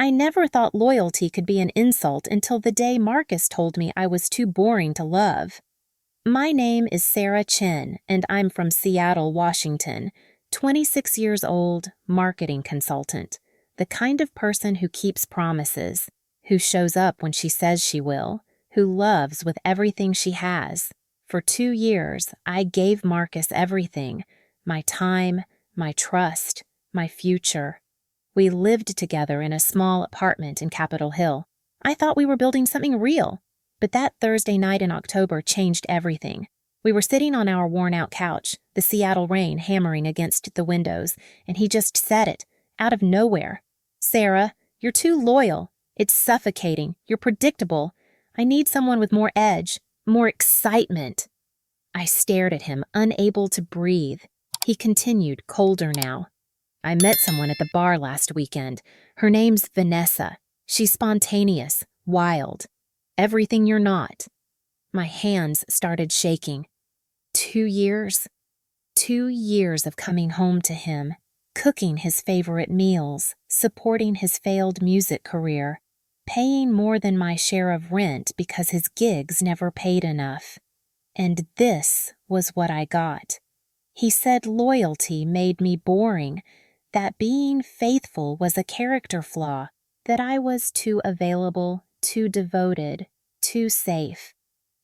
I never thought loyalty could be an insult until the day Marcus told me I was too boring to love. My name is Sarah Chin, and I'm from Seattle, Washington, 26 years old, marketing consultant, the kind of person who keeps promises, who shows up when she says she will, who loves with everything she has. For 2 years, I gave Marcus everything, my time, my trust, my future. We lived together in a small apartment in Capitol Hill. I thought we were building something real. But that Thursday night in October changed everything. We were sitting on our worn-out couch, the Seattle rain hammering against the windows, and he just said it, out of nowhere. "Sarah, you're too loyal. It's suffocating. You're predictable. I need someone with more edge, more excitement." I stared at him, unable to breathe. He continued, colder now. "I met someone at the bar last weekend. Her name's Vanessa. She's spontaneous, wild. Everything you're not." My hands started shaking. 2 years? 2 years of coming home to him, cooking his favorite meals, supporting his failed music career, paying more than my share of rent because his gigs never paid enough. And this was what I got. He said loyalty made me boring, that being faithful was a character flaw, that I was too available, too devoted, too safe.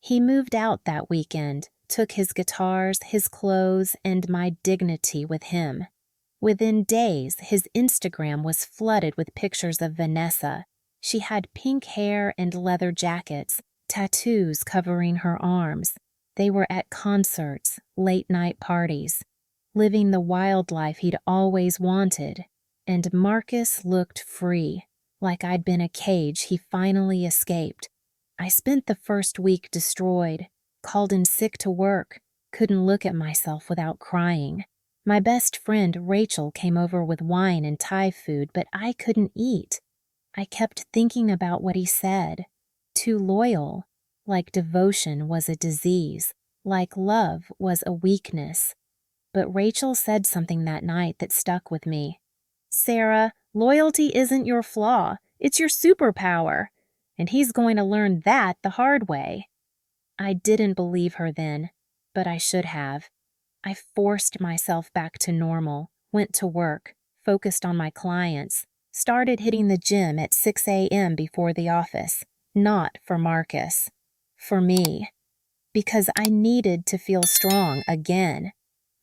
He moved out that weekend, took his guitars, his clothes, and my dignity with him. Within days, his Instagram was flooded with pictures of Vanessa. She had pink hair and leather jackets, tattoos covering her arms. They were at concerts, late-night parties, living the wild life he'd always wanted. And Marcus looked free, like I'd been a cage he finally escaped. I spent the first week destroyed, called in sick to work, couldn't look at myself without crying. My best friend Rachel came over with wine and Thai food, but I couldn't eat. I kept thinking about what he said. Too loyal, like devotion was a disease, like love was a weakness. But Rachel said something that night that stuck with me. "Sarah, loyalty isn't your flaw, it's your superpower. And he's going to learn that the hard way." I didn't believe her then, but I should have. I forced myself back to normal, went to work, focused on my clients, started hitting the gym at 6 a.m. before the office, not for Marcus, for me, because I needed to feel strong again.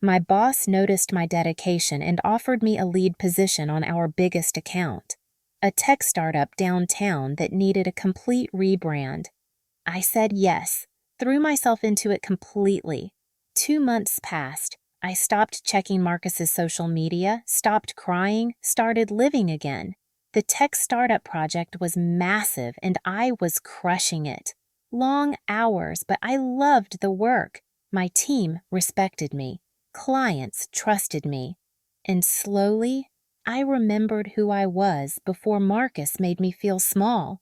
My boss noticed my dedication and offered me a lead position on our biggest account, a tech startup downtown that needed a complete rebrand. I said yes, threw myself into it completely. 2 months passed. I stopped checking Marcus's social media, stopped crying, started living again. The tech startup project was massive and I was crushing it. Long hours, but I loved the work. My team respected me. Clients trusted me. And slowly, I remembered who I was before Marcus made me feel small.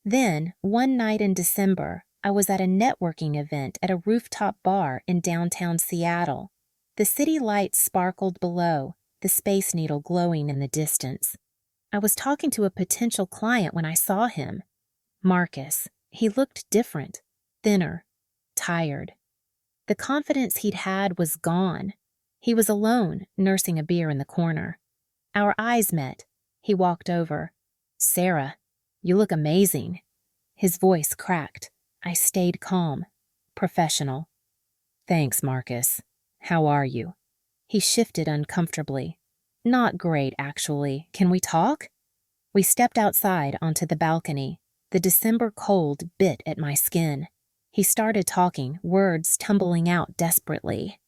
Then, one night in December, I was at a networking event at a rooftop bar in downtown Seattle. The city lights sparkled below, the Space Needle glowing in the distance. I was talking to a potential client when I saw him. Marcus. He looked different, thinner, tired. The confidence he'd had was gone. He was alone, nursing a beer in the corner. Our eyes met. He walked over. "Sarah, you look amazing." His voice cracked. I stayed calm, professional. "Thanks, Marcus. How are you?" He shifted uncomfortably. "Not great, actually. Can we talk?" We stepped outside onto the balcony. The December cold bit at my skin. He started talking, words tumbling out desperately.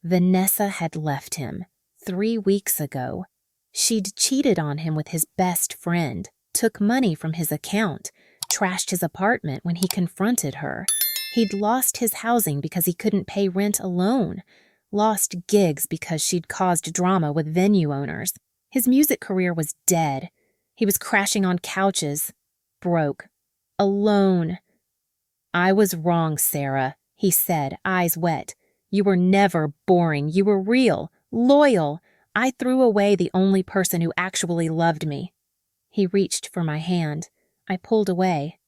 Vanessa had left him 3 weeks ago. She'd cheated on him with his best friend, took money from his account, trashed his apartment when he confronted her. He'd lost his housing because he couldn't pay rent alone, lost gigs because she'd caused drama with venue owners. His music career was dead. He was crashing on couches, broke, alone. "I was wrong, Sarah," he said, eyes wet. "You were never boring. You were real, loyal. I threw away the only person who actually loved me." He reached for my hand. I pulled away.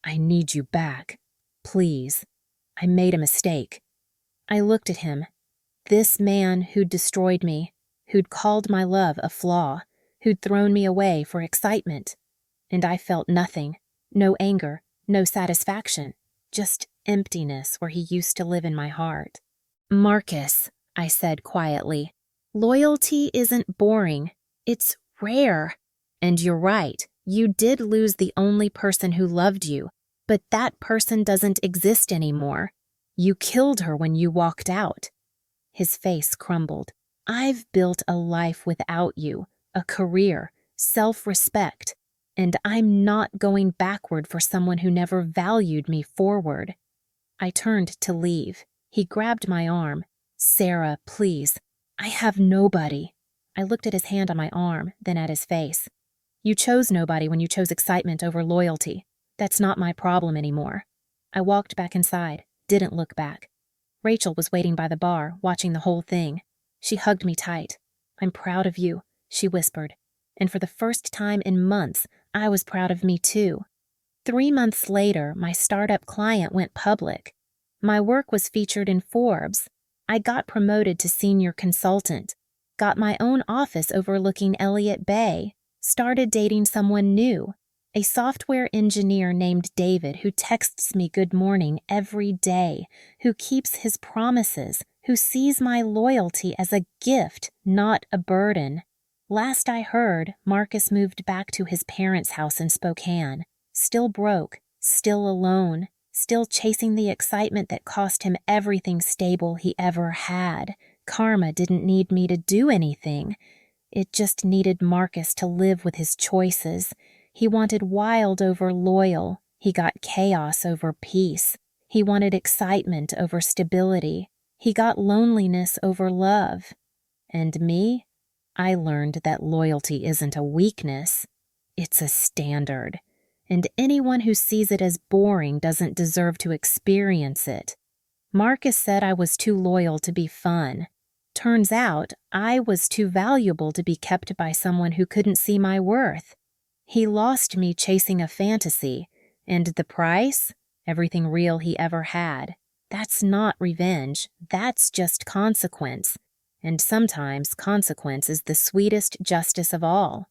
I need you back. Please. I made a mistake. I looked at him. This man who'd destroyed me, who'd called my love a flaw, who'd thrown me away for excitement. And I felt nothing. No anger, no satisfaction. Just emptiness where he used to live in my heart. Marcus, I said quietly, loyalty isn't boring. It's rare. And you're right, you did lose the only person who loved you, but that person doesn't exist anymore. You killed her when you walked out. His face crumbled. I've built a life without you, a career, self-respect, and I'm not going backward for someone who never valued me forward. I turned to leave. He grabbed my arm. Sarah, please. I have nobody. I looked at his hand on my arm, then at his face. You chose nobody when you chose excitement over loyalty. That's not my problem anymore. I walked back inside, didn't look back. Rachel was waiting by the bar, watching the whole thing. She hugged me tight. I'm proud of you, she whispered. And for the first time in months, I was proud of me too. 3 months later, my startup client went public. My work was featured in Forbes. I got promoted to senior consultant, got my own office overlooking Elliott Bay, started dating someone new, a software engineer named David who texts me good morning every day, who keeps his promises, who sees my loyalty as a gift, not a burden. Last I heard, Marcus moved back to his parents' house in Spokane, still broke, still alone, still chasing the excitement that cost him everything stable he ever had. Karma didn't need me to do anything. It just needed Marcus to live with his choices. He wanted wild over loyal. He got chaos over peace. He wanted excitement over stability. He got loneliness over love. And me? I learned that loyalty isn't a weakness. It's a standard. And anyone who sees it as boring doesn't deserve to experience it. Marcus said I was too loyal to be fun. Turns out, I was too valuable to be kept by someone who couldn't see my worth. He lost me chasing a fantasy, and the price? Everything real he ever had. That's not revenge, that's just consequence. And sometimes consequence is the sweetest justice of all.